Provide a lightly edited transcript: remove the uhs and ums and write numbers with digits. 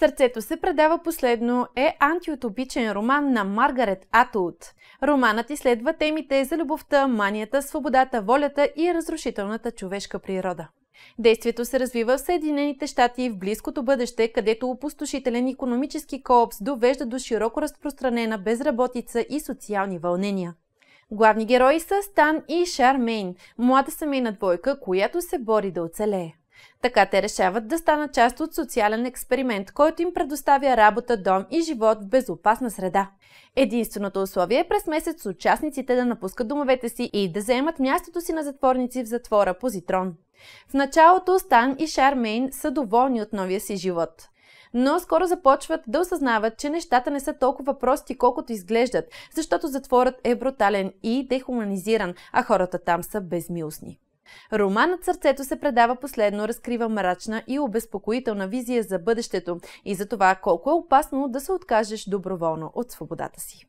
Сърцето се предава последно е антиутопичен роман на Маргарет Атвуд. Романът изследва темите за любовта, манията, свободата, волята и разрушителната човешка природа. Действието се развива в Съединените щати в близкото бъдеще, където опустошителен икономически колапс довежда до широко разпространена безработица и социални вълнения. Главни герои са Стан и Шармейн, млада семейна двойка, която се бори да оцелее. Така те решават да станат част от социален експеримент, който им предоставя работа, дом и живот в безопасна среда. Единственото условие е през месец участниците да напускат домовете си и да заемат мястото си на затворници в затвора Позитрон. В началото Стан и Шармейн са доволни от новия си живот. Но скоро започват да осъзнават, че нещата не са толкова прости, колкото изглеждат, защото затворът е брутален и дехуманизиран, а хората там са безмилостни. Романът "Сърцето се предава последно" разкрива мрачна и обезпокоителна визия за бъдещето и за това колко е опасно да се откажеш доброволно от свободата си.